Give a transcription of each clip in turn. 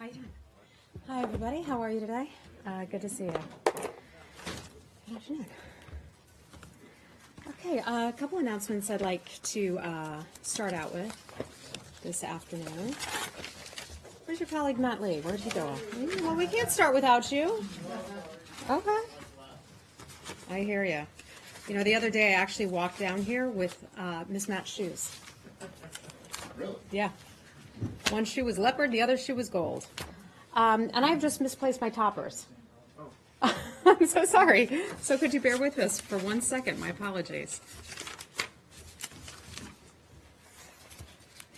How you doing? Hi, everybody. How are you today? Good to see you. Good afternoon. Okay, a couple announcements I'd like to start out with this afternoon. Where's your colleague Matt Lee? Where'd he go? Well, we can't start without you. Okay. I hear you. You know, the other day I actually walked down here with mismatched shoes. Really? Yeah. One shoe was leopard, the other shoe was gold. And I've just misplaced my toppers. Oh. I'm so sorry. So could you bear with us for 1 second? My apologies.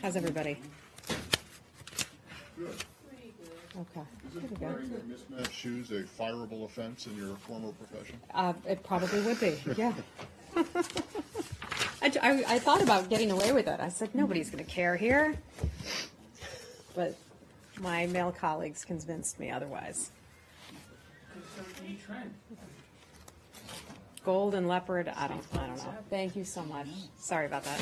How's everybody? Good. Okay. Isn't wearing mismatched shoes a fireable offense in your former profession? It probably would be, yeah. I thought about getting away with it. I said, nobody's going to care here. But my male colleagues convinced me otherwise. Gold and leopard, I don't know. Thank you so much. Sorry about that.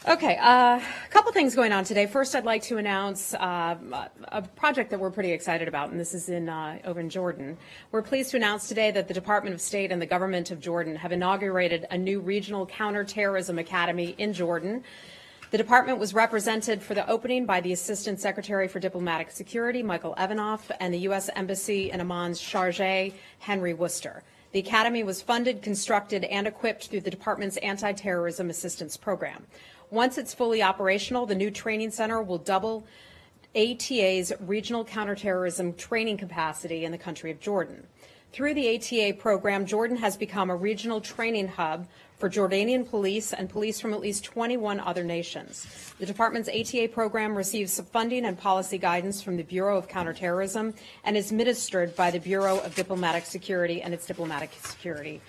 Okay, a couple things going on today. First, I'd like to announce a project that we're pretty excited about, and this is over in Jordan. We're pleased to announce today that the Department of State and the government of Jordan have inaugurated a new regional counterterrorism academy in Jordan. The department was represented for the opening by the Assistant Secretary for Diplomatic Security, Michael Evanoff, and the U.S. Embassy in Amman's Chargé, Henry Worcester. The academy was funded, constructed, and equipped through the department's anti-terrorism assistance program. Once it's fully operational, the new training center will double ATA's regional counterterrorism training capacity in the country of Jordan. Through the ATA program, Jordan has become a regional training hub for Jordanian police and police from at least 21 other nations. The department's ATA program receives funding and policy guidance from the Bureau of Counterterrorism and is administered by the Bureau of Diplomatic Security and its Diplomatic Security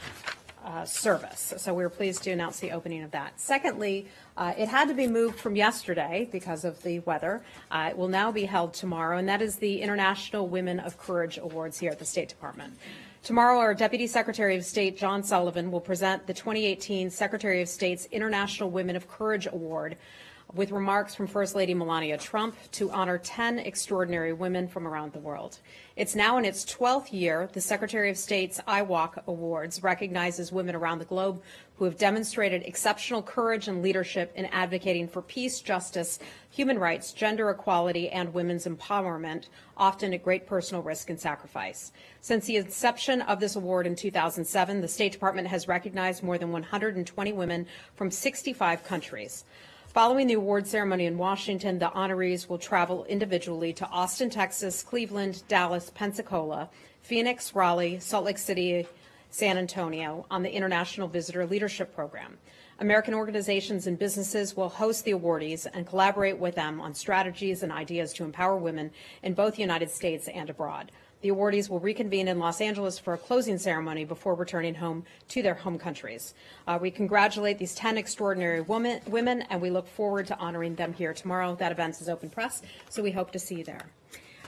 Service. So we're pleased to announce the opening of that. Secondly, it had to be moved from yesterday because of the weather. It will now be held tomorrow, and that is the International Women of Courage Awards here at the State Department. Tomorrow, our Deputy Secretary of State, John Sullivan, will present the 2018 Secretary of State's International Women of Courage Award with remarks from First Lady Melania Trump to honor 10 extraordinary women from around the world. It's now in its 12th year. The Secretary of State's IWOC Awards recognizes women around the globe who have demonstrated exceptional courage and leadership in advocating for peace, justice, human rights, gender equality, and women's empowerment, often at great personal risk and sacrifice. Since the inception of this award in 2007, the State Department has recognized more than 120 women from 65 countries. Following the award ceremony in Washington, the honorees will travel individually to Austin, Texas, Cleveland, Dallas, Pensacola, Phoenix, Raleigh, Salt Lake City, San Antonio on the International Visitor Leadership Program. American organizations and businesses will host the awardees and collaborate with them on strategies and ideas to empower women in both the United States and abroad. The awardees will reconvene in Los Angeles for a closing ceremony before returning home to their home countries. We congratulate these 10 extraordinary women, and we look forward to honoring them here tomorrow. That event is open press, so we hope to see you there.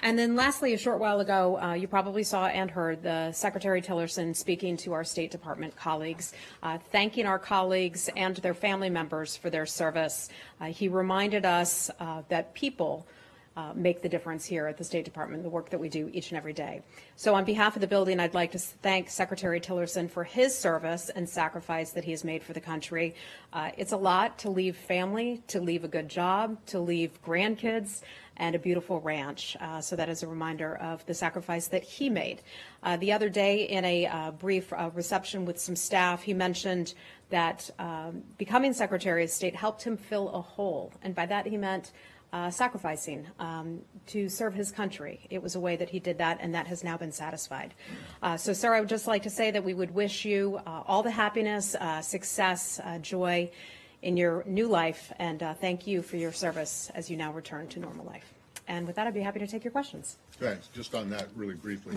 And then lastly, a short while ago, you probably saw and heard the Secretary Tillerson speaking to our State Department colleagues, thanking our colleagues and their family members for their service. He reminded us that people make the difference here at the State Department, the work that we do each and every day. So on behalf of the building, I'd like to thank Secretary Tillerson for his service and sacrifice that he has made for the country. It's a lot to leave family, to leave a good job, to leave grandkids, and a beautiful ranch. So that is a reminder of the sacrifice that he made. The other day in a brief reception with some staff, he mentioned that becoming Secretary of State helped him fill a hole. And by that he meant sacrificing to serve his country. It was a way that he did that, and that has now been satisfied. So, sir, I would just like to say that we would wish you all the happiness, success, joy in your new life, and thank you for your service as you now return to normal life. And with that, I'd be happy to take your questions. Thanks. Just on that really briefly,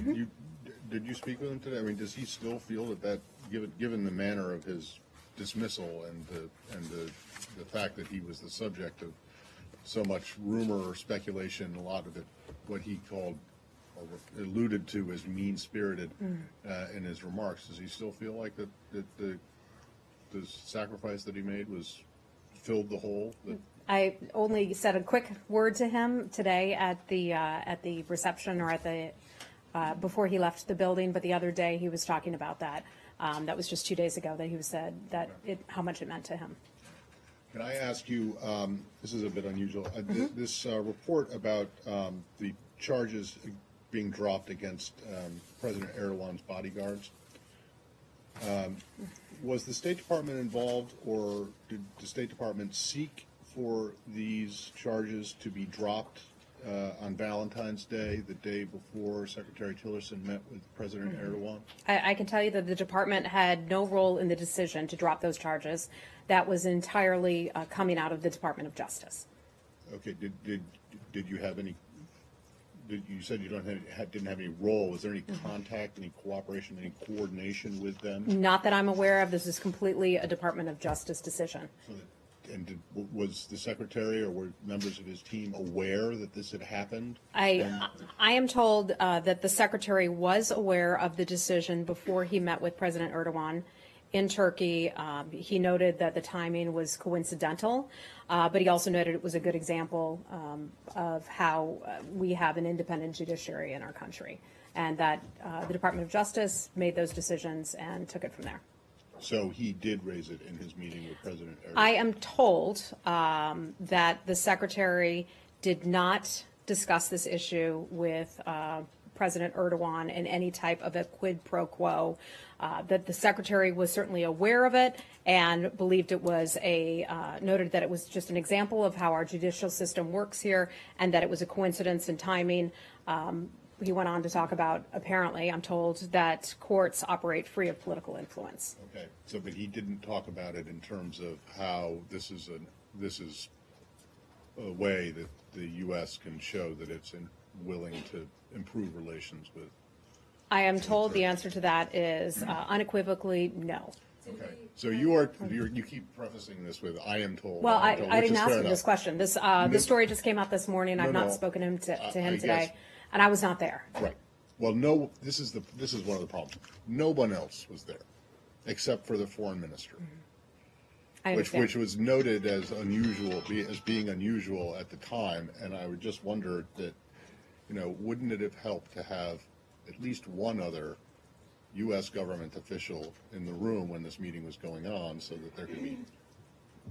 did you speak with him today? I mean, does he still feel that given the manner of his dismissal and the fact that he was the subject of so much rumor or speculation, a lot of it what he called or alluded to as mean-spirited in his remarks, does he still feel like that the sacrifice that he made filled the hole that I only said a quick word to him today at the reception or at the before he left the building, but the other day he was talking about that. That was just 2 days ago that he said that how much it meant to him. Can I ask you, this is a bit unusual, this report about the charges being dropped against President Erdogan's bodyguards, was the State Department involved, or did the State Department seek for these charges to be dropped on Valentine's Day, the day before Secretary Tillerson met with President Erdogan? I can tell you that the department had no role in the decision to drop those charges. That was entirely coming out of the Department of Justice. Okay. Did you have any? You said you didn't have any role. Was there any contact, any cooperation, any coordination with them? Not that I'm aware of. This is completely a Department of Justice decision. And was the secretary or were members of his team aware that this had happened? I am told that the secretary was aware of the decision before he met with President Erdogan in Turkey. He noted that the timing was coincidental, but he also noted it was a good example of how we have an independent judiciary in our country, and that the Department of Justice made those decisions and took it from there. So he did raise it in his meeting with President Erdogan? I am told that the secretary did not discuss this issue with President Erdogan in any type of a quid pro quo, that the secretary was certainly aware of it and believed it was noted that it was just an example of how our judicial system works here and that it was a coincidence in timing. He went on to talk about, apparently, I'm told, that courts operate free of political influence. Okay. So, but he didn't talk about it in terms of how this is a way that the U.S. can show that it's willing to improve relations with. I am told the answer to that is unequivocally no. Okay. So you keep prefacing this with "I am told." Well, I I didn't ask him this question. This story just came out this morning. I've not spoken to him today, and I was not there. Right. Well, no. This is one of the problems. No one else was there, except for the foreign minister, which was noted as unusual, as being unusual at the time. And I would just wonder that, wouldn't it have helped to have at least one other U.S. government official in the room when this meeting was going on, so that there could be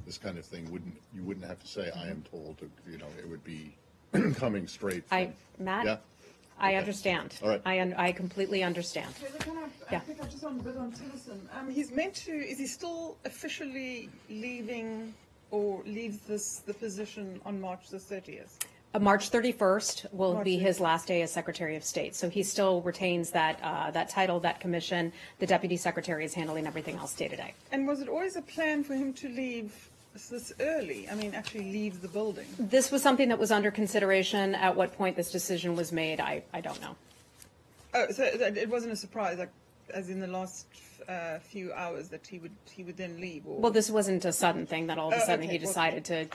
this kind of thing? You wouldn't have to say "I am told." It would be coming straight from, Matt, yeah? I understand. All right. I completely understand. Can I pick up just on a bit on Tillerson? Is he still officially leaving or leaves the position on March the 30th? March 31st will be his last day as Secretary of State. So he still retains that title, that commission. The Deputy Secretary is handling everything else day to day. And was it always a plan for him to leave this early? I mean, actually leave the building? This was something that was under consideration. At what point this decision was made, I don't know. Oh, so it wasn't a surprise, like, as in the last few hours, that he would then leave? Or? Well, this wasn't a sudden thing that all of a sudden he decided to,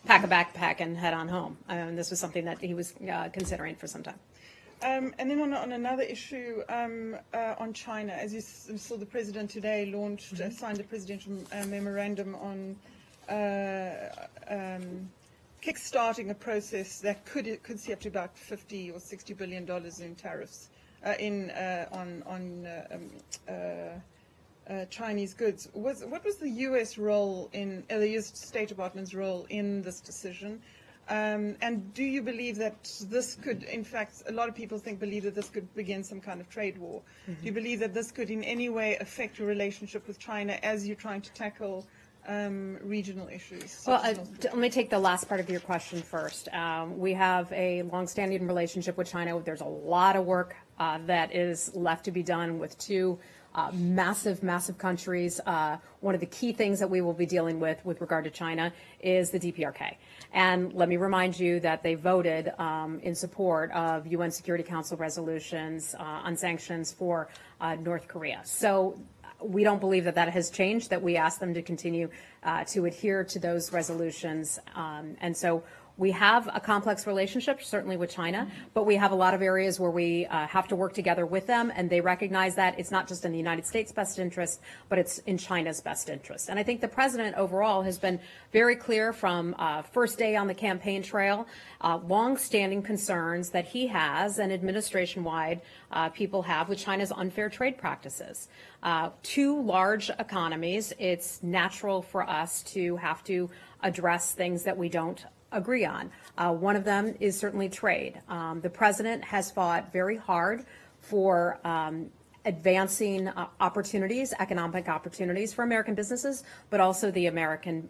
pack a backpack and head on home. This was something that he was considering for some time. And then on another issue, on China, as you saw, the president today signed a presidential memorandum on kickstarting a process that could see up to about $50 or $60 billion in tariffs on Chinese goods. What was the U.S. role the U.S. State Department's role in this decision? And do you believe that this could, in fact, a lot of people believe that this could begin some kind of trade war? Mm-hmm. Do you believe that this could in any way affect your relationship with China as you're trying to tackle regional issues? Well, let me take the last part of your question first. We have a longstanding relationship with China. There's a lot of work that is left to be done with two massive countries. One of the key things that we will be dealing with regard to China is the DPRK. And let me remind you that they voted in support of UN Security Council resolutions on sanctions for North Korea. So we don't believe that has changed, that we asked them to continue to adhere to those resolutions. And so We have a complex relationship, certainly with China, but we have a lot of areas where we have to work together with them, and they recognize that it's not just in the United States' best interest, but it's in China's best interest. And I think the president overall has been very clear from first day on the campaign trail, long-standing concerns that he has and administration-wide people have with China's unfair trade practices. Two large economies, it's natural for us to have to address things that we don't agree on. One of them is certainly trade. The president has fought very hard for advancing opportunities, economic opportunities for American businesses, but also the American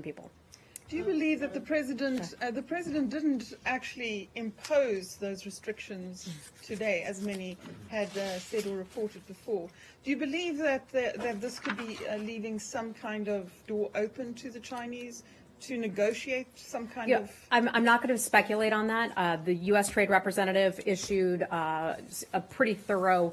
people. Do you believe that the president didn't actually impose those restrictions today, as many had said or reported before? Do you believe that this could be leaving some kind of door open to the Chinese to negotiate some kind of? I'm not going to speculate on that. The U.S. Trade Representative issued a pretty thorough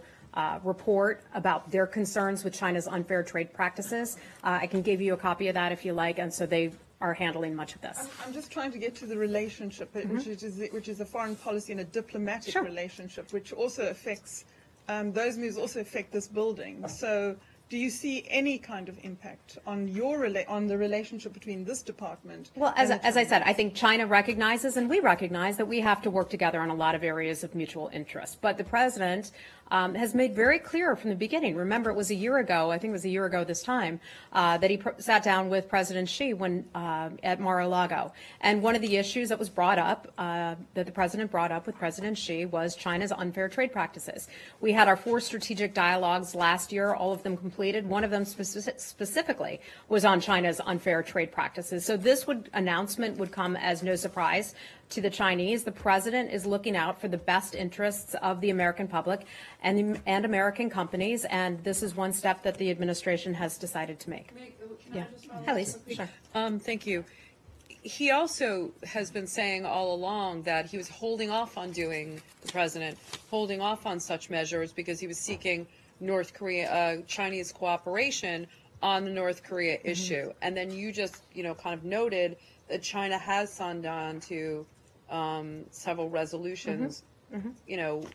report about their concerns with China's unfair trade practices. I can give you a copy of that if you like, and so they are handling much of this. I'm just trying to get to the relationship, which is a foreign policy and a diplomatic relationship, which also affects, those moves also affect this building. So do you see any kind of impact on on the relationship between this department? Well, as I said, I think China recognizes and we recognize that we have to work together on a lot of areas of mutual interest. But the president has made very clear from the beginning. Remember, it was a year ago, I think it was a year ago this time, that he sat down with President Xi at Mar-a-Lago. And one of the issues that was brought up, that the president brought up with President Xi, was China's unfair trade practices. We had our 4 strategic dialogues last year, all of them completed. One of them specifically was on China's unfair trade practices. So this announcement would come as no surprise to the Chinese. The president is looking out for the best interests of the American public and American companies, and this is one step that the administration has decided to make. Yeah. Hi, Lisa. Sure. Thank you. He also has been saying all along that he was holding off on holding off on such measures because he was seeking Chinese cooperation on the North Korea issue. And then you just, kind of noted that China has signed on to several resolutions,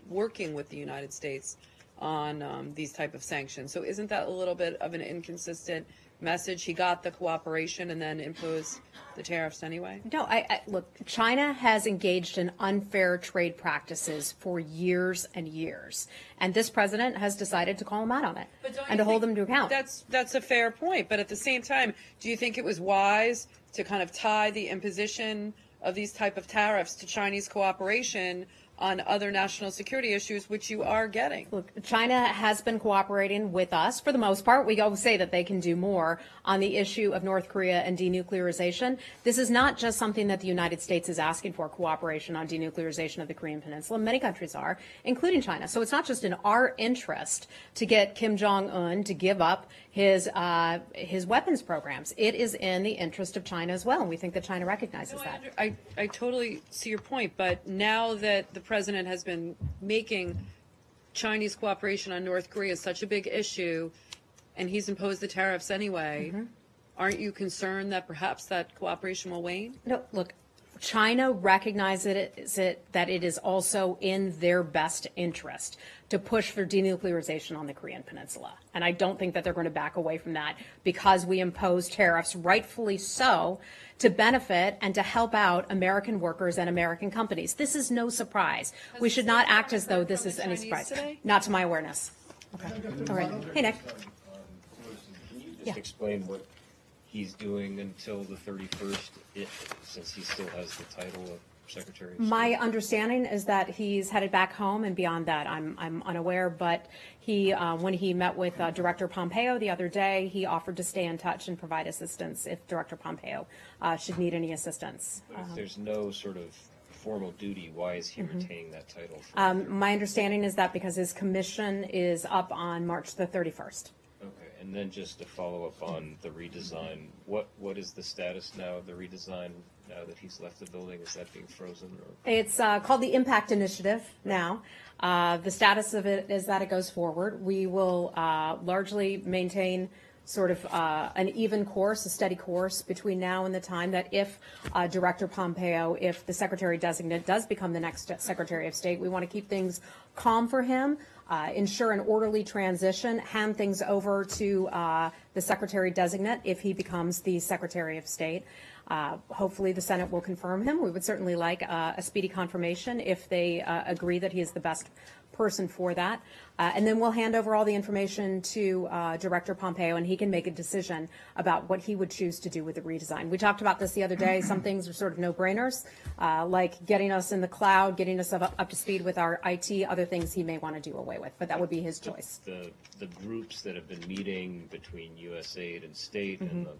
working with the United States on these type of sanctions. So isn't that a little bit of an inconsistent message? He got the cooperation and then imposed the tariffs anyway? No, look, China has engaged in unfair trade practices for years and years. And this president has decided to call him out on it and to hold them to account. That's a fair point. But at the same time, do you think it was wise to kind of tie the imposition of these type of tariffs to Chinese cooperation on other national security issues, which you are getting? Look, China has been cooperating with us for the most part. We always say that they can do more on the issue of North Korea and denuclearization. This is not just something that the United States is asking for, cooperation on denuclearization of the Korean Peninsula. Many countries are, including China. So it's not just in our interest to get Kim Jong-un to give up his weapons programs. It is in the interest of China as well, and we think that China recognizes that. I totally see your point, but now that the president has been making Chinese cooperation on North Korea such a big issue, and he's imposed the tariffs anyway, aren't you concerned that perhaps that cooperation will wane? No, look, China recognizes that it is also in their best interest to push for denuclearization on the Korean Peninsula. And I don't think that they're going to back away from that because we impose tariffs, rightfully so, to benefit and to help out American workers and American companies. This is no surprise. We should not act as though this is any surprise. Not to my awareness. Okay. All right. Hey, Nick. Can you just explain what he's doing until the 31st, since he still has the title of Secretary of State? My understanding is that he's headed back home, and beyond that, I'm unaware. But he, when he met with Director Pompeo the other day, he offered to stay in touch and provide assistance if Director Pompeo should need any assistance. But if there's no sort of formal duty, why is he retaining that title? My understanding is that because his commission is up on March the 31st. Okay, and then just to follow up on the redesign, what is the status now of the redesign now that he's left the building? Is that being frozen? Or? It's called the Impact Initiative now. The status of it is that it goes forward. We will largely maintain sort of an even course, a steady course between now and the time that if Director Pompeo, if the Secretary Designate does become the next Secretary of State, we want to keep things calm for him, ensure an orderly transition, hand things over to the Secretary Designate if he becomes the Secretary of State. Hopefully the Senate will confirm him. We would certainly like a speedy confirmation if they agree that he is the best person for that. And then we'll hand over all the information to Director Pompeo, and he can make a decision about what he would choose to do with the redesign. We talked about this the other day. Some things are sort of no-brainers, like getting us in the cloud, getting us up to speed with our IT, other things he may want to do away with, but that would be his choice. The groups that have been meeting between USAID and state and the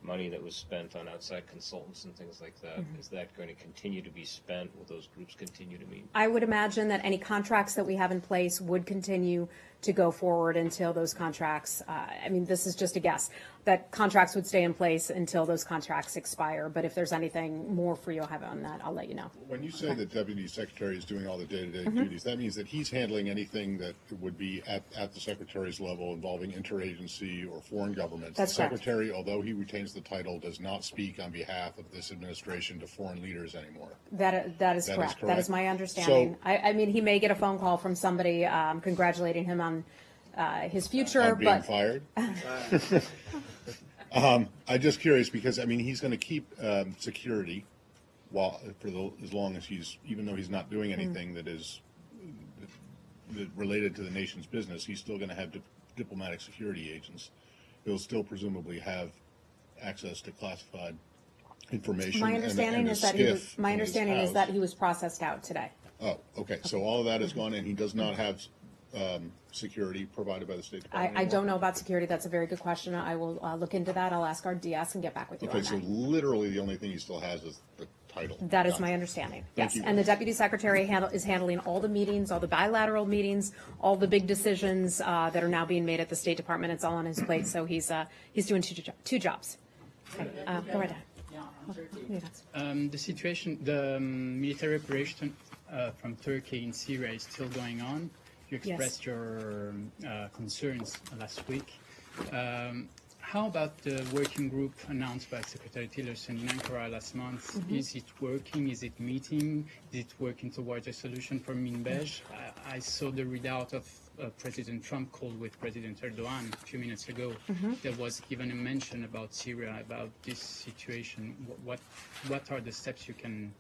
money that was spent on outside consultants and things like that, is that going to continue to be spent? Will those groups continue to meet? I would imagine that any contracts that we have in place would continue to go forward until those contracts, I mean, this is just a guess, that contracts would stay in place until those contracts expire. But if there's anything more for you to have on that, I'll let you know. When you say the Deputy Secretary is doing all the day-to-day duties, that means that he's handling anything that would be at the Secretary's level involving interagency or foreign governments. That's the correct. Secretary, although he retains the title, does not speak on behalf of this administration to foreign leaders anymore. That is correct. That is my understanding. So, I mean, he may get a phone call from somebody congratulating him on his future, on being but fired? I'm just curious because, I mean, he's going to keep security as long as even though he's not doing anything that is related to the nation's business, he's still going to have diplomatic security agents. He'll still presumably have access to classified information. my understanding is that he was processed out today. Oh, okay. So all of that is gone, and he does not have security provided by the State Department I anymore? don't know about security. That's a very good question. I will look into that. I'll ask our DS and get back with you Okay, on so that. literally the only thing he still has is the title. That is my understanding, Thank yes. you. And the Deputy Secretary is handling all the meetings, all the bilateral meetings, all the big decisions that are now being made at the State Department. It's all on his plate, so he's doing two jobs. Okay, go right ahead. The situation, the military operation from Turkey in Syria is still going on. You expressed your concerns last week. How about the working group announced by Secretary Tillerson in Ankara last month? Is it working? Is it meeting? Is it working towards a solution for Minbej? I saw the readout of President Trump called with President Erdogan a few minutes ago. There was even a mention about Syria, about this situation. What are the steps you can?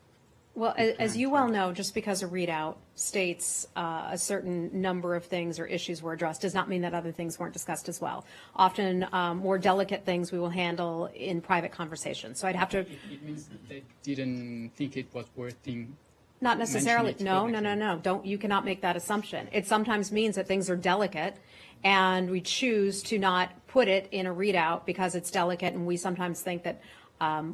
Well, as you well know, just because a readout states a certain number of things or issues were addressed does not mean that other things weren't discussed as well. Often more delicate things we will handle in private conversations. So I'd have to... It means that they didn't think it was worth thinking. Not necessarily. Mention it No. You cannot make that assumption. It sometimes means that things are delicate and we choose to not put it in a readout because it's delicate, and we sometimes think that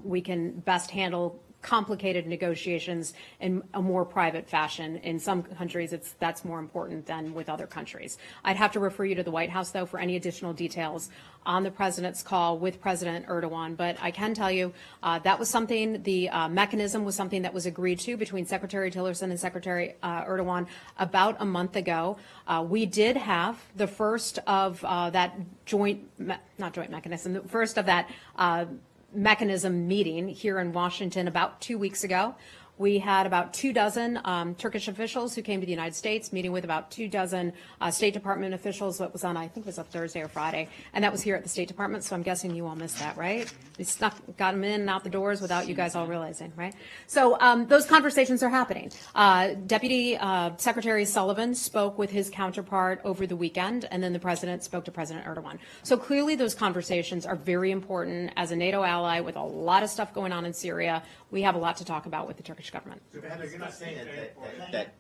we can best handle complicated negotiations in a more private fashion. In some countries, that's more important than with other countries. I'd have to refer you to the White House, though, for any additional details on the president's call with President Erdogan. But I can tell you that was something, the mechanism was something that was agreed to between Secretary Tillerson and Secretary Erdogan about a month ago. We did have the first of that the first of that mechanism meeting here in Washington about 2 weeks ago. We had about 24 Turkish officials who came to the United States, meeting with about 24 State Department officials. That was on, I think it was a Thursday or Friday, and that was here at the State Department, so I'm guessing you all missed that, right? We got them in and out the doors without you guys all realizing, right? So those conversations are happening. Deputy Secretary Sullivan spoke with his counterpart over the weekend, and then the president spoke to President Erdogan. So clearly those conversations are very important. As a NATO ally with a lot of stuff going on in Syria, we have a lot to talk about with the Turkish government. So, Heather, you're not saying that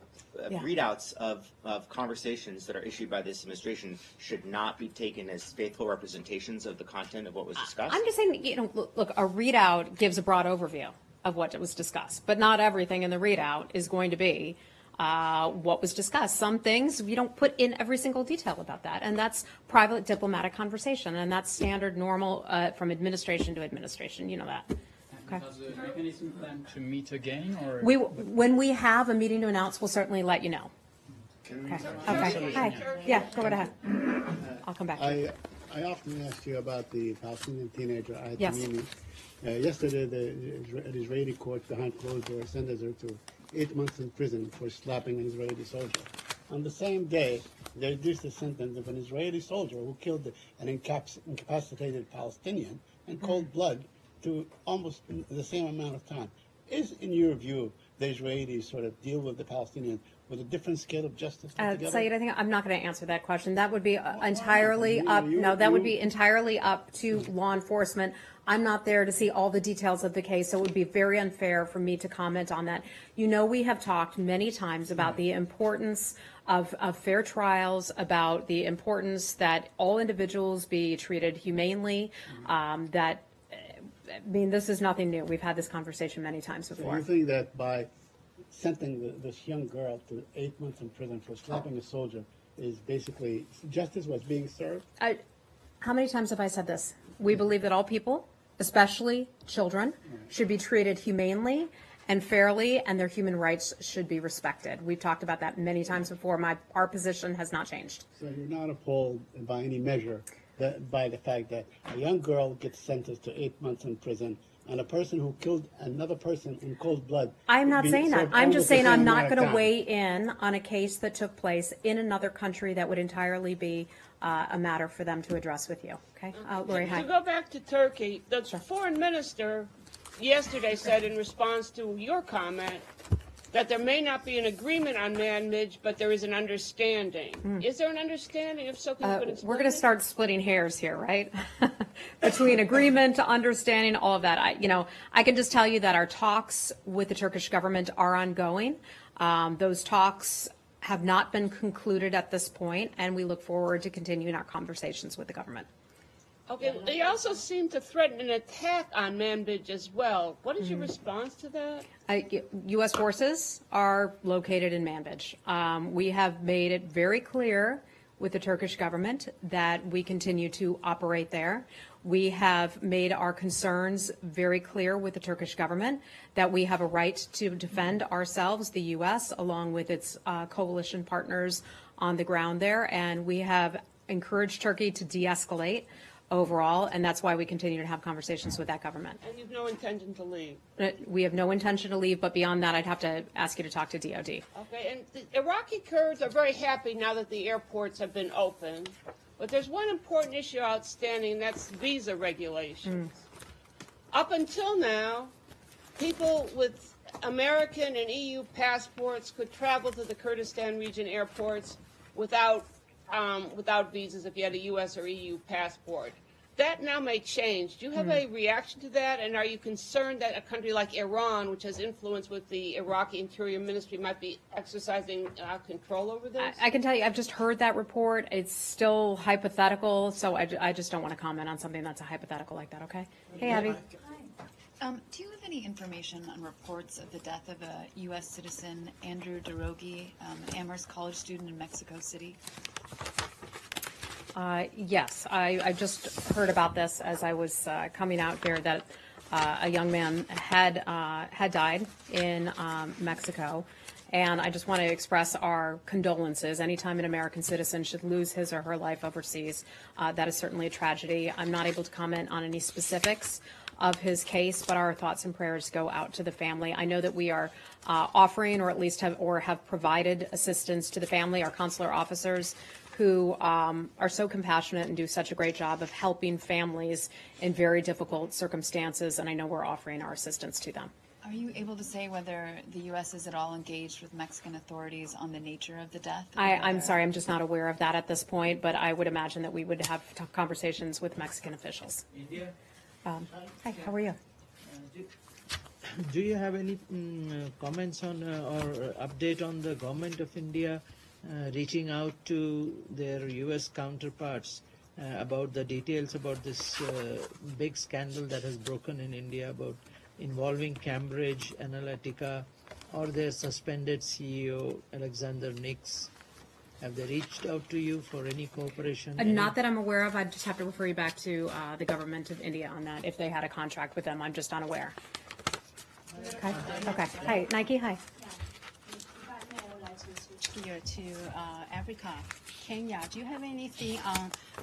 readouts of conversations that are issued by this administration should not be taken as faithful representations of the content of what was discussed? I'm just saying, look, a readout gives a broad overview of what was discussed, but not everything in the readout is going to be what was discussed. Some things we don't put in every single detail about that, and that's private diplomatic conversation, and that's standard, normal from administration to administration. You know that. Okay. Does the mechanism plan to meet again, or When we have a meeting to announce, we'll certainly let you know. Okay. Hi. Yeah, go right ahead. I'll come back. I I often ask you about the Palestinian teenager Ayat Yes. Tamimi. Yesterday, the Israeli court behind closed doors sentenced her to 8 months in prison for slapping an Israeli soldier. On the same day, they reduced the sentence of an Israeli soldier who killed an incapacitated Palestinian in cold blood to almost the same amount of time. Is, in your view, the Israelis sort of deal with the Palestinians with a different scale of justice altogether? Saeed, I think I'm not going to answer that question. That would be entirely up. No, that would be entirely up to law enforcement. I'm not there to see all the details of the case, so it would be very unfair for me to comment on that. You know, we have talked many times about the importance of fair trials, about the importance that all individuals be treated humanely. I mean, this is nothing new. We've had this conversation many times So before. you think that by sentencing this young girl to 8 months in prison for slapping a soldier is basically justice was being served? How many times have I said this? We believe that all people, especially children, should be treated humanely and fairly, and their human rights should be respected. We've talked about that many times before. Our position has not changed. So you're not appalled by any measure by the fact that a young girl gets sentenced to 8 months in prison and a person who killed another person in cold blood. I'm not saying that. served I'm almost just the saying same I'm not amount of going to time? weigh in on a case that took place in another country that would entirely be a matter for them to address with you. Okay? Lori, To hi. go back to Turkey, the foreign minister yesterday said in response to your comment that there may not be an agreement on manmage, but there is an understanding. Is there an understanding? If so, can you explain We're going to start splitting hairs here, right? Between agreement, understanding, all of that. I can just tell you that our talks with the Turkish government are ongoing. Those talks have not been concluded at this point, and we look forward to continuing our conversations with the government. Okay, they also seem to threaten an attack on Manbij as well. What is your response to that? U.S. forces are located in Manbij. We have made it very clear with the Turkish government that we continue to operate there. We have made our concerns very clear with the Turkish government that we have a right to defend ourselves, the U.S., along with its coalition partners on the ground there. And we have encouraged Turkey to de-escalate overall, and that's why we continue to have conversations with that government. And you've no intention to leave. We have no intention to leave, but beyond that, I'd have to ask you to talk to DOD. Okay, and the Iraqi Kurds are very happy now that the airports have been opened. But there's one important issue outstanding, and that's visa regulations. Up until now, people with American and EU passports could travel to the Kurdistan region airports without visas if you had a U.S. or EU passport. That now may change. Do you have a reaction to that? And are you concerned that a country like Iran, which has influence with the Iraqi Interior Ministry, might be exercising control over this? I can tell you, I've just heard that report. It's still hypothetical, so I just don't want to comment on something that's a hypothetical like that, okay? Hey, Abby. Do you have any information on reports of the death of a U.S. citizen, Andrew DeRogi, an Amherst College student in Mexico City? Yes, I just heard about this as I was coming out here, that a young man had died in Mexico. And I just want to express our condolences. Anytime an American citizen should lose his or her life overseas, that is certainly a tragedy. I'm not able to comment on any specifics of his case, but our thoughts and prayers go out to the family. I know that we are offering, or at least have provided assistance to the family, our consular officers, who are so compassionate and do such a great job of helping families in very difficult circumstances, and I know we're offering our assistance to them. Are you able to say whether the U.S. is at all engaged with Mexican authorities on the nature of the death? I'm sorry, I'm just not aware of that at this point, but I would imagine that we would have conversations with Mexican officials. India? Hi, how are you? Do you have any comments on or update on the government of India reaching out to their U.S. counterparts about the details about this big scandal that has broken in India about involving Cambridge Analytica or their suspended CEO, Alexander Nix? Have they reached out to you for any cooperation? Not that I'm aware of. I just have to refer you back to the government of India on that. If they had a contract with them, I'm just unaware. Okay. Okay. Hi, Nike. Hi. Here to Africa. Kenya. Do you have anything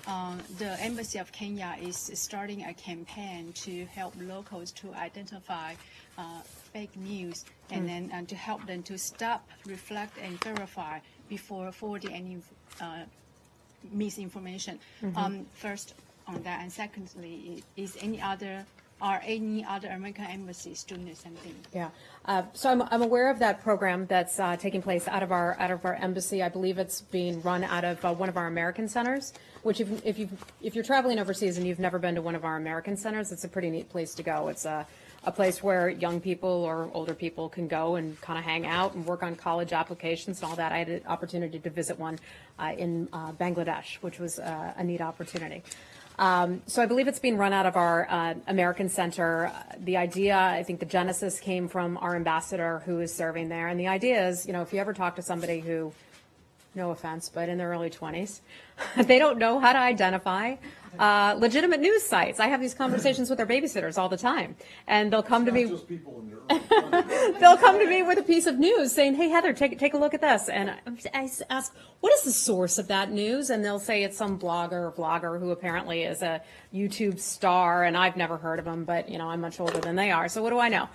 on the Embassy of Kenya is starting a campaign to help locals to identify fake news and then to help them to stop, reflect, and verify before forwarding any misinformation? First on that, and secondly, are any other American embassies doing the same thing? Yeah. So I'm aware of that program that's taking place out of our embassy. I believe it's being run out of one of our American centers. Which, if you're traveling overseas and you've never been to one of our American centers, it's a pretty neat place to go. It's a place where young people or older people can go and kind of hang out and work on college applications and all that. I had an opportunity to visit one in Bangladesh, which was a neat opportunity. So I believe it's being run out of our American Center. The idea, I think the genesis came from our ambassador who is serving there. And the idea is, if you ever talk to somebody who, no offense, but in their early 20s, they don't know how to identify legitimate news sites. I have these conversations with their babysitters all the time, and they'll come to me. They'll come to me with a piece of news saying, "Hey, Heather, take a look at this." And I ask, "What is the source of that news?" And they'll say it's some blogger or vlogger who apparently is a YouTube star, and I've never heard of him, but I'm much older than they are, so what do I know?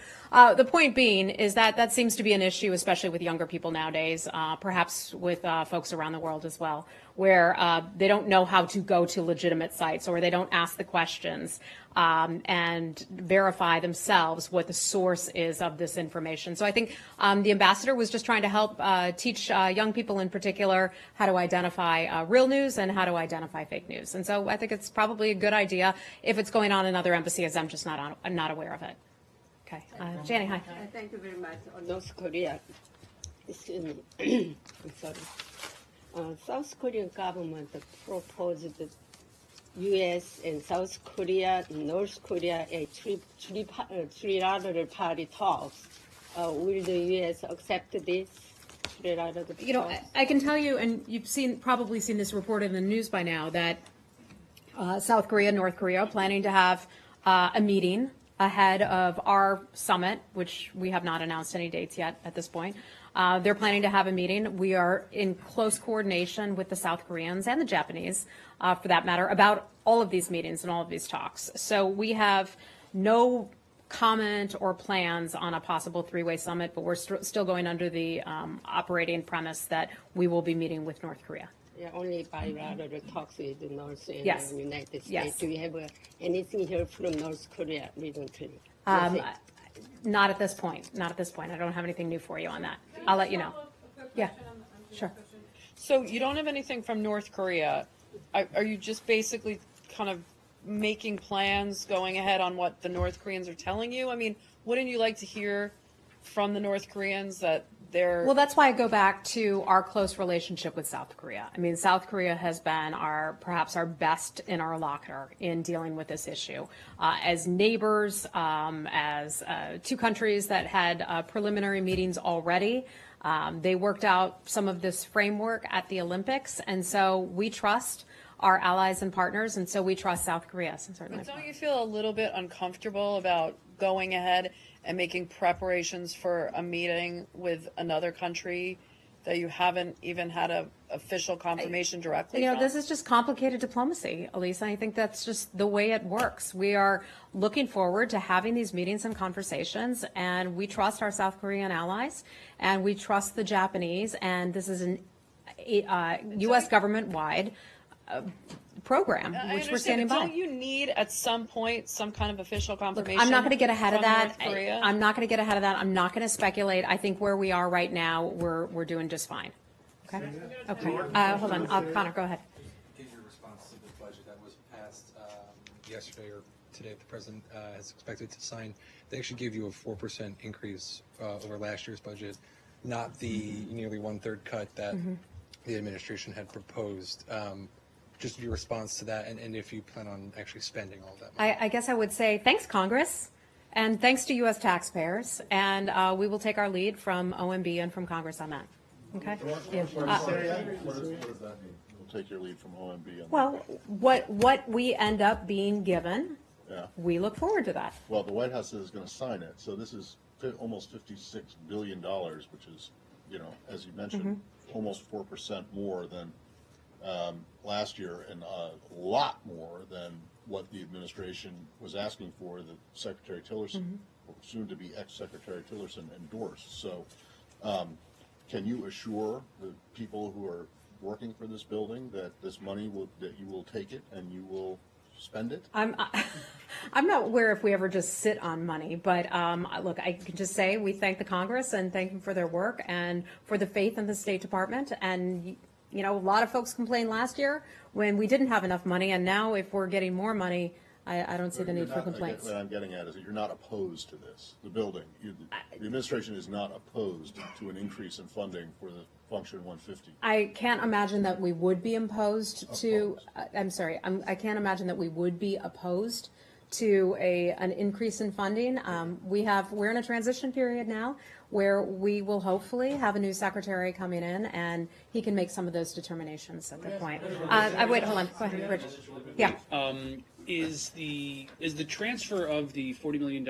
The point being is that seems to be an issue, especially with younger people nowadays, perhaps with folks around the world as well, where they don't know how to go to legitimate sites, or they don't ask the questions and verify themselves what the source is of this information. So I think the ambassador was just trying to help teach young people in particular how to identify real news and how to identify fake news. And so I think it's probably a good idea if it's going on in other embassies. I'm just not aware of it. Okay. Janie, hi. Thank you very much. On North Korea, excuse me, I'm sorry. South Korean government proposed U.S. and South Korea, North Korea, a trilateral party talks. Will the U.S. accept this trilateral talks? I can tell you, and you've probably seen this reported in the news by now, that South Korea and North Korea are planning to have a meeting ahead of our summit, which we have not announced any dates yet at this point. They're planning to have a meeting. We are in close coordination with the South Koreans and the Japanese, for that matter, about all of these meetings and all of these talks. So we have no comment or plans on a possible three-way summit, but we're still going under the operating premise that we will be meeting with North Korea. Yeah, only bilateral talks with the North and Yes. the United States. Yes. Do we have anything here from North Korea recently? Not at this point. Not at this point. I don't have anything new for you on that. I'll let you know. Yeah, sure. So you don't have anything from North Korea. Are you just basically kind of making plans going ahead on what the North Koreans are telling you? I mean, wouldn't you like to hear from the North Koreans that they're... Well, that's why I go back to our close relationship with South Korea. I mean, South Korea has been perhaps our best interlocutor in dealing with this issue. As neighbors, as two countries that had preliminary meetings already, they worked out some of this framework at the Olympics, and so we trust our allies and partners, and so we trust South Korea. So certainly. But don't you feel a little bit uncomfortable about going ahead and making preparations for a meeting with another country that you haven't even had an official confirmation directly from? This is just complicated diplomacy, Elisa. I think that's just the way it works. We are looking forward to having these meetings and conversations, and we trust our South Korean allies, and we trust the Japanese, and this is an U.S. government-wide program, which we're standing by. Don't you need at some point some kind of official confirmation? Look, I'm not going to get ahead of that. North Korea? I'm not going to get ahead of that. I'm not going to speculate. I think where we are right now, we're doing just fine. Okay. Okay. Hold on, Connor, go ahead. Give your response to the budget that was passed yesterday or today. The president is expected to sign. They actually gave you a 4% increase over last year's budget, not the nearly 1/3 cut that the administration had proposed. Just your response to that, and if you plan on actually spending all of that money. I guess I would say thanks, Congress, and thanks to U.S. taxpayers, and we will take our lead from OMB and from Congress on that. Okay? Yeah. What does that mean? We'll take your lead from OMB. Well, what we end up being given, we look forward to that. Well, the White House is going to sign it, so this is almost $56 billion, which is, as you mentioned, almost 4% more than last year, and a lot more than what the administration was asking for, that Secretary Tillerson, soon to be ex-Secretary Tillerson, endorsed. So can you assure the people who are working for this building that this money that you will take it and you will spend it? I'm not aware if we ever just sit on money, but look, I can just say we thank the Congress and thank them for their work and for the faith in the State Department. And you know, a lot of folks complained last year when we didn't have enough money, and now if we're getting more money, I don't see the need for complaints. What I'm getting at is that you're not opposed to this. The building, the administration is not opposed to an increase in funding for the Function 150. I can't imagine that we would be opposed to. I'm sorry. I can't imagine that we would be opposed to an increase in funding. We're in a transition period now where we will hopefully have a new secretary coming in, and he can make some of those determinations at that point. Wait, hold on. Go ahead, Rich. Yeah. Is the transfer of the $40 million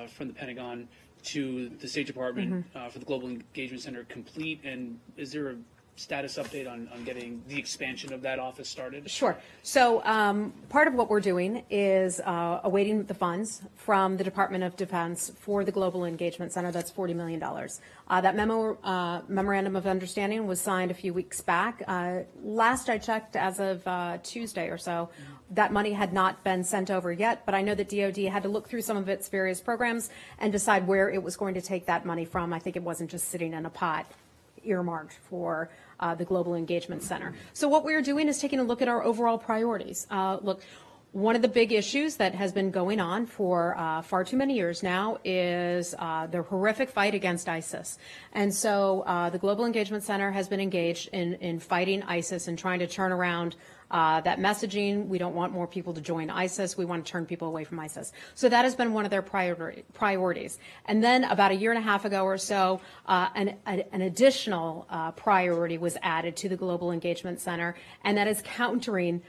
from the Pentagon to the State Department for the Global Engagement Center complete, and is there a status update on getting the expansion of that office started? Sure. So part of what we're doing is awaiting the funds from the Department of Defense for the Global Engagement Center. That's $40 million. That memorandum of understanding was signed a few weeks back. Last I checked, as of Tuesday or so, that money had not been sent over yet, but I know that DOD had to look through some of its various programs and decide where it was going to take that money from. I think it wasn't just sitting in a pot earmarked for the Global Engagement Center. So what we're doing is taking a look at our overall priorities. Look, one of the big issues that has been going on for far too many years now is the horrific fight against ISIS. And so the Global Engagement Center has been engaged in fighting ISIS and trying to turn around that messaging. We don't want more people to join ISIS. We want to turn people away from ISIS. So that has been one of their priorities. And then about a year and a half ago or so, an additional priority was added to the Global Engagement Center, and that is countering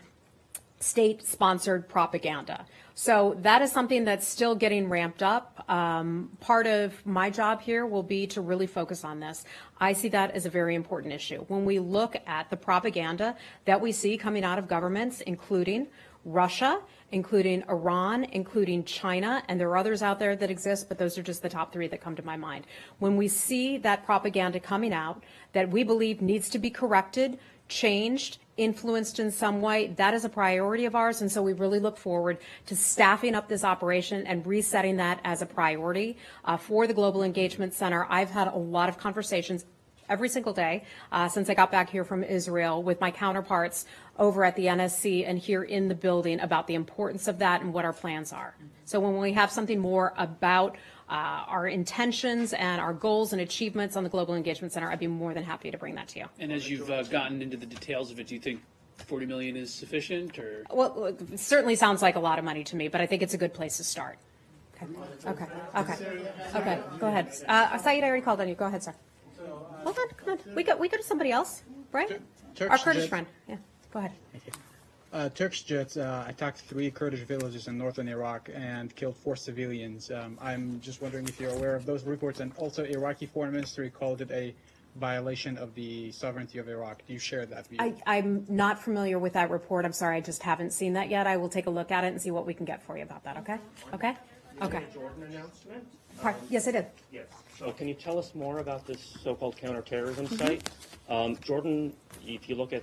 state-sponsored propaganda. So that is something that's still getting ramped up. Part of my job here will be to really focus on this. I see that as a very important issue. When we look at the propaganda that we see coming out of governments, including Russia, including Iran, including China, and there are others out there that exist, but those are just the top three that come to my mind. When we see that propaganda coming out that we believe needs to be corrected, changed, influenced in some way, that is a priority of ours, and so we really look forward to staffing up this operation and resetting that as a priority for the Global Engagement Center. I've had a lot of conversations every single day since I got back here from Israel with my counterparts over at the NSC and here in the building about the importance of that and what our plans are. So when we have something more about our intentions and our goals and achievements on the Global Engagement Center, I'd be more than happy to bring that to you. And as you've gotten into the details of it, do you think $40 million is sufficient, or? Well, it certainly sounds like a lot of money to me, but I think it's a good place to start. Okay. Go ahead. Saeed, I already called on you. Go ahead, sir. Hold on, come on. We go to somebody else, right? Our Kurdish friend. Yeah, go ahead. Turkish jets attacked 3 Kurdish villages in northern Iraq and killed 4 civilians. I'm just wondering if you're aware of those reports, and also Iraqi foreign ministry called it a violation of the sovereignty of Iraq. Do you share that view? I'm not familiar with that report. I'm sorry, I just haven't seen that yet. I will take a look at it and see what we can get for you about that, okay? Okay? Okay. Jordan announcement? Yes, I did. Yes. So can you tell us more about this so-called counterterrorism site? Jordan, if you look at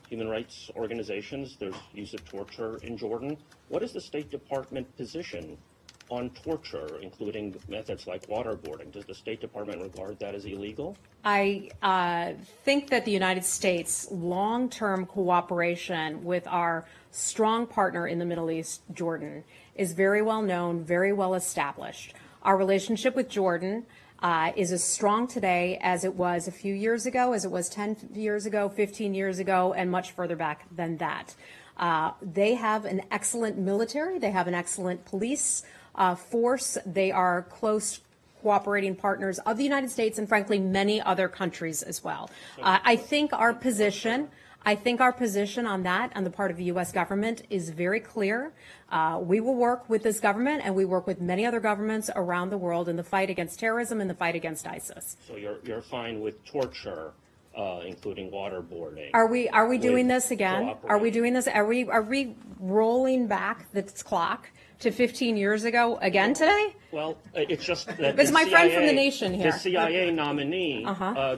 human rights organizations, there's use of torture in Jordan. What is the State Department position on torture, including methods like waterboarding? Does the State Department regard that as illegal? I think that the United States' long-term cooperation with our strong partner in the Middle East, Jordan, is very well known, very well established. Our relationship with Jordan is as strong today as it was a few years ago, as it was 10 years ago, 15 years ago, and much further back than that. They have an excellent military. They have an excellent police force. They are close cooperating partners of the United States and, frankly, many other countries as well. I think our position on that on the part of the U.S. government is very clear. We will work with this government, and we work with many other governments around the world in the fight against terrorism and the fight against ISIS. So you're fine with torture including waterboarding. Are we doing with this again? Are we cooperation. doing this? Are we rolling back this clock to 15 years ago again today? Well, it's just that It's the my friend from the CIA nation here. The CIA nominee, Uh-huh.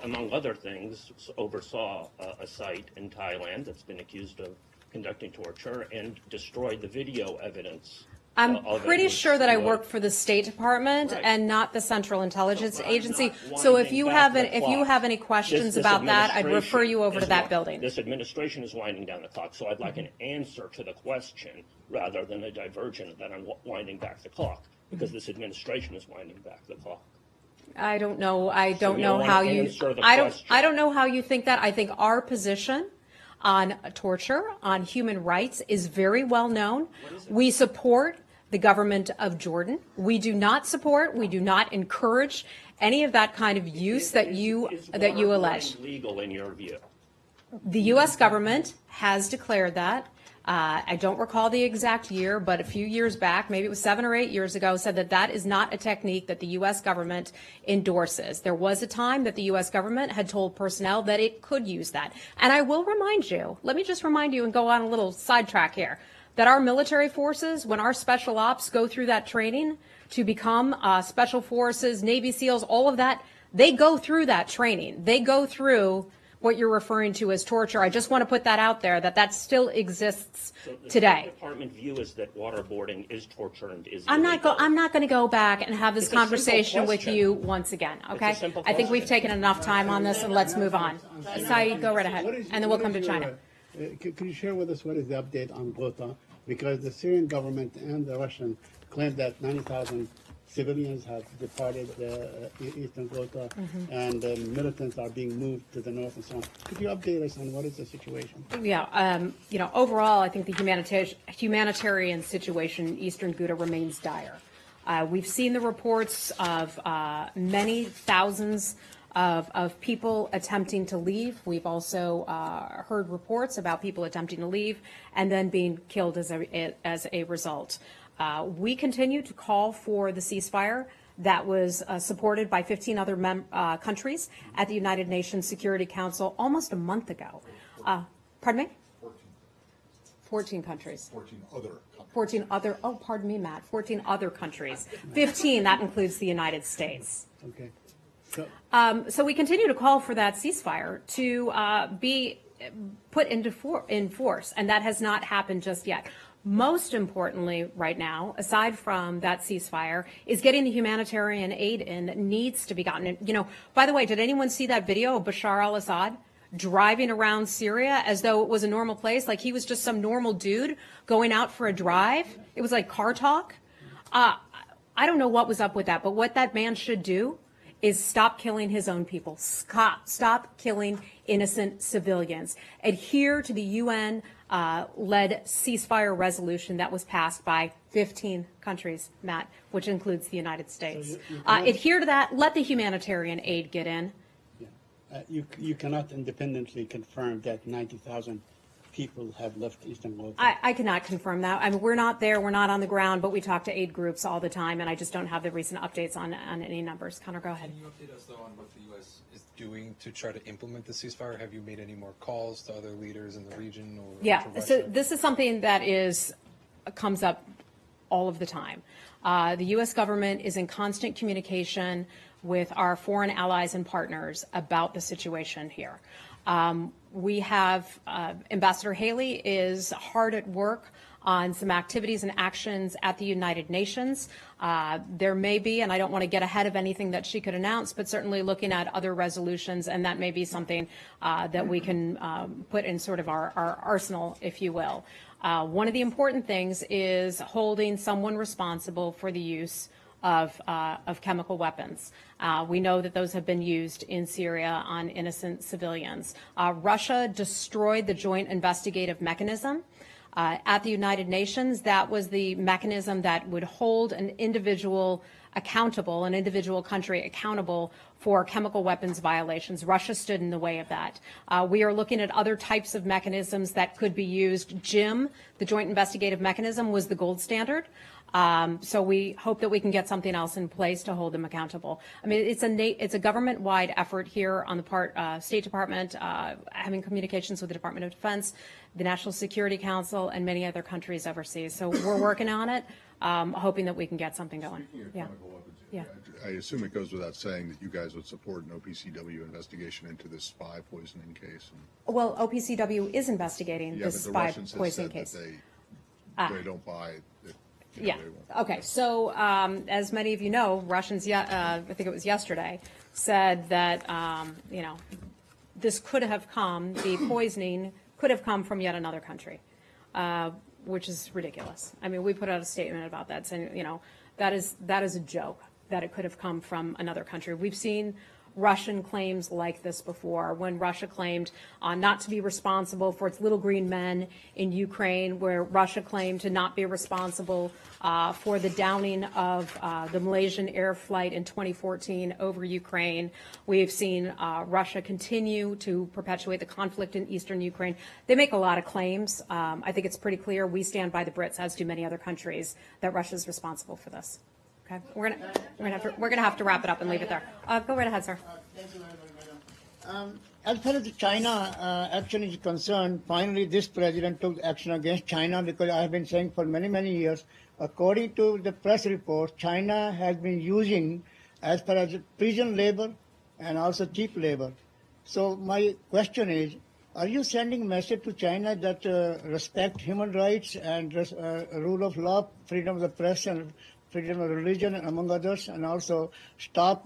among other things, oversaw a site in Thailand that's been accused of conducting torture and destroyed the video evidence. I'm of it, pretty which sure that I was- work for the State Department Right. and not the Central Intelligence But I'm Agency. not So if winding you back have the if you clock. have any questions This about that, I'd refer administration you over to is that wi- building. This administration is winding down the clock, so I'd like an answer to the question rather than a diversion that I'm winding back the clock, because this administration is winding back the clock. I don't know. I don't you know don't how wanna you. answer the I don't. question. I don't know how you think that. I think our position on torture, on human rights, is very well known. We support the government of Jordan. We do not support. We do not encourage any of that kind of use that you Waterboarding allege. legal in your view? The U.S. government has declared that. I don't recall the exact year, but a few years back, maybe it was 7 or 8 years ago, said that that is not a technique that the U.S. government endorses. There was a time that the U.S. government had told personnel that it could use that. And I will remind you, let me just remind you and go on a little sidetrack here, that our military forces, when our special ops go through that training to become special forces, Navy SEALs, all of that, they go through that training. They go through what you're referring to as torture. I just want to put that out there, that still exists So the today. State Department view is that waterboarding is torture and is I'm illegal. not going to go back and have this It's a simple conversation with question. you once again, okay? It's a simple I think we've question. taken enough time on this, and let's move on. Saeed, go right ahead, and then we'll come to China. Could you share with us what is the update on Ghouta? Because the Syrian government and the Russian claim that 90,000 civilians have departed eastern Ghouta, and militants are being moved to the north and so on. Could you update us on what is the situation? Yeah, overall, I think the humanitarian situation in eastern Ghouta remains dire. We've seen the reports of many thousands of people attempting to leave. We've also heard reports about people attempting to leave and then being killed as a result. We continue to call for the ceasefire that was supported by 15 other countries at the United Nations Security Council almost a month ago. Pardon me? 14 countries. 14 other countries. 14 other, oh, pardon me, Matt, 14 other countries. 15, that includes the United States. Okay. So we continue to call for that ceasefire to be put into in force, and that has not happened just yet. Most importantly right now, aside from that ceasefire, is getting the humanitarian aid in that needs to be gotten. By the way, did anyone see that video of Bashar al-Assad driving around Syria as though it was a normal place, like he was just some normal dude going out for a drive? It was like car talk. I don't know what was up with that, but what that man should do is stop killing his own people. Stop killing innocent civilians. Adhere to the UN-led ceasefire resolution that was passed by 15 countries, Matt, which includes the United States. Adhere to that. Let the humanitarian aid get in. You cannot independently confirm that 90,000 people have left eastern Ghouta. I cannot confirm that. I mean, we're not there. We're not on the ground, but we talk to aid groups all the time, and I just don't have the recent updates on any numbers. Connor, go ahead. Can you update us, though, on what the U.S. is doing to try to implement the ceasefire? Have you made any more calls to other leaders in the region? Or Yeah, to Russia? so this is something that comes up all of the time. The U.S. government is in constant communication with our foreign allies and partners about the situation here. We have Ambassador Haley is hard at work on some activities and actions at the United Nations. There may be, and I don't want to get ahead of anything that she could announce, but certainly looking at other resolutions, and that may be something that we can put in sort of our arsenal, if you will. One of the important things is holding someone responsible for the use of chemical weapons. We know that those have been used in Syria on innocent civilians. Russia destroyed the Joint Investigative Mechanism at the United Nations. That was the mechanism that would hold an individual accountable, an individual country accountable for chemical weapons violations. Russia stood in the way of that. We are looking at other types of mechanisms that could be used. JIM, the Joint Investigative Mechanism, was the gold standard. So we hope that we can get something else in place to hold them accountable. I mean, it's a government-wide effort here on the part State Department, having communications with the Department of Defense, the National Security Council, and many other countries overseas. So we're working on it, hoping that we can get something going. Yeah. Yeah. I assume it goes without saying that you guys would support an OPCW investigation into this spy poisoning case. Well, OPCW is investigating Yeah, this but the spy Russians have poisoning said case. that they don't buy it. Yeah. Okay. So, as many of you know, Russians, I think it was yesterday, said that, this could have come, the poisoning could have come from yet another country, which is ridiculous. I mean, we put out a statement about that saying, that is a joke that it could have come from another country. We've seen Russian claims like this before, when Russia claimed not to be responsible for its little green men in Ukraine, where Russia claimed to not be responsible for the downing of the Malaysian air flight in 2014 over Ukraine. We've seen Russia continue to perpetuate the conflict in eastern Ukraine. They make a lot of claims. I think it's pretty clear we stand by the Brits, as do many other countries, that Russia is responsible for this. Okay, we're gonna have to wrap it up and leave it there. Go right ahead, sir. Thank you very much, Madam. As far as the China action is concerned, finally this president took action against China, because I have been saying for many, many years, according to the press reports, China has been using, as far as prison labor and also cheap labor. So my question is, are you sending a message to China that respect human rights and rule of law, freedom of the press, and freedom of religion, among others, and also stop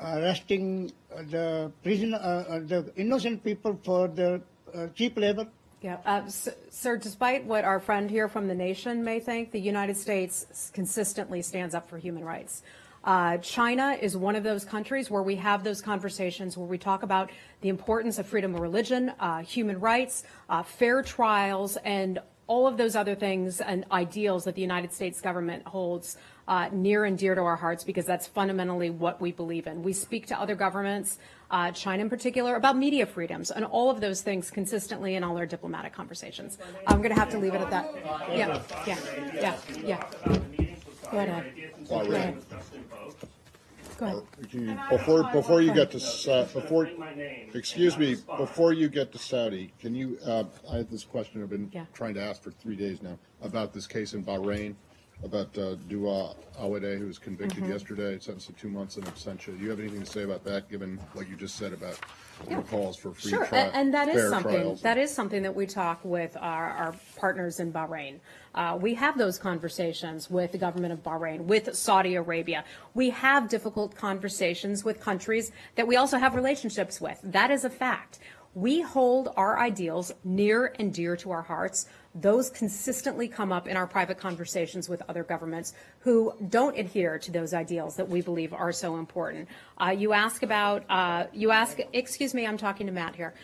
arresting the the innocent people for the cheap labor? Yeah, sir, despite what our friend here from the nation may think, the United States consistently stands up for human rights. China is one of those countries where we have those conversations where we talk about the importance of freedom of religion, human rights, fair trials, and all of those other things and ideals that the United States government holds near and dear to our hearts, because that's fundamentally what we believe in. We speak to other governments, China in particular, about media freedoms and all of those things consistently in all our diplomatic conversations. I'm going to have to leave it at that. Yeah. Go ahead. Go ahead. Go ahead. Before you get to excuse me, before you get to Saudi, can you? I had this question I've been trying to ask for 3 days now about this case in Bahrain, about Dua Awadeh, who was convicted yesterday, sentenced to 2 months in absentia. Do you have anything to say about that, given what you just said about calls for free trial? And that is fair something trials? that is something that we talk with our partners in Bahrain. We have those conversations with the government of Bahrain, with Saudi Arabia. We have difficult conversations with countries that we also have relationships with. That is a fact. We hold our ideals near and dear to our hearts. Those consistently come up in our private conversations with other governments who don't adhere to those ideals that we believe are so important. Excuse me, I'm talking to Matt here.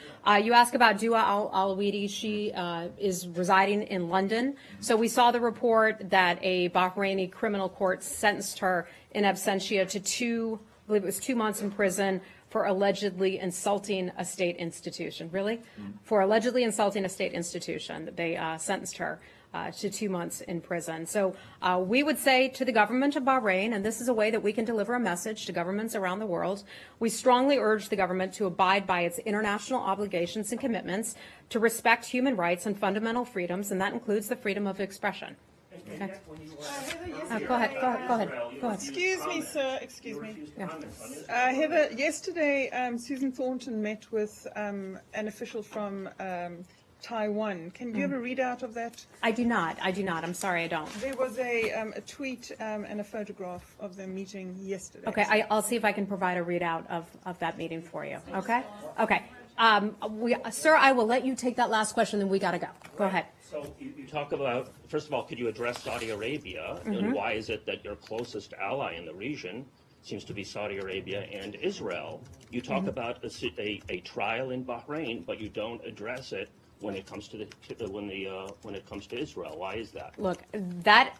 You ask about Dua Al-Awidi. She is residing in London. So we saw the report that a Bahraini criminal court sentenced her in absentia to I believe it was 2 months in prison for allegedly insulting a state institution. Really? Mm-hmm. For allegedly insulting a state institution. They sentenced her to 2 months in prison. So we would say to the government of Bahrain, and this is a way that we can deliver a message to governments around the world, we strongly urge the government to abide by its international obligations and commitments to respect human rights and fundamental freedoms, and that includes the freedom of expression. Okay. Go ahead. Excuse me, sir. Excuse me. Heather, yesterday Susan Thornton met with an official from Taiwan. Can you have a readout of that? I do not. I'm sorry, I don't. There was a tweet and a photograph of them meeting yesterday. Okay, I'll see if I can provide a readout of that meeting for you. Okay? Okay. Sir, I will let you take that last question, then we got to go. Go ahead. So you talk about, first of all, could you address Saudi Arabia, and why is it that your closest ally in the region seems to be Saudi Arabia and Israel? You talk about a trial in Bahrain, but you don't address it when it comes to when it comes to Israel. Why is that? Look, that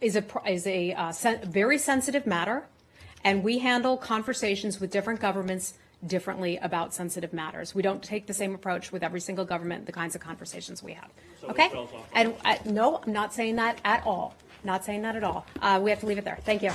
is a very sensitive matter, and we handle conversations with different governments differently about sensitive matters. We don't take the same approach with every single government, the kinds of conversations we have. Okay? And no, I'm not saying that at all. Not saying that at all. We have to leave it there. Thank you.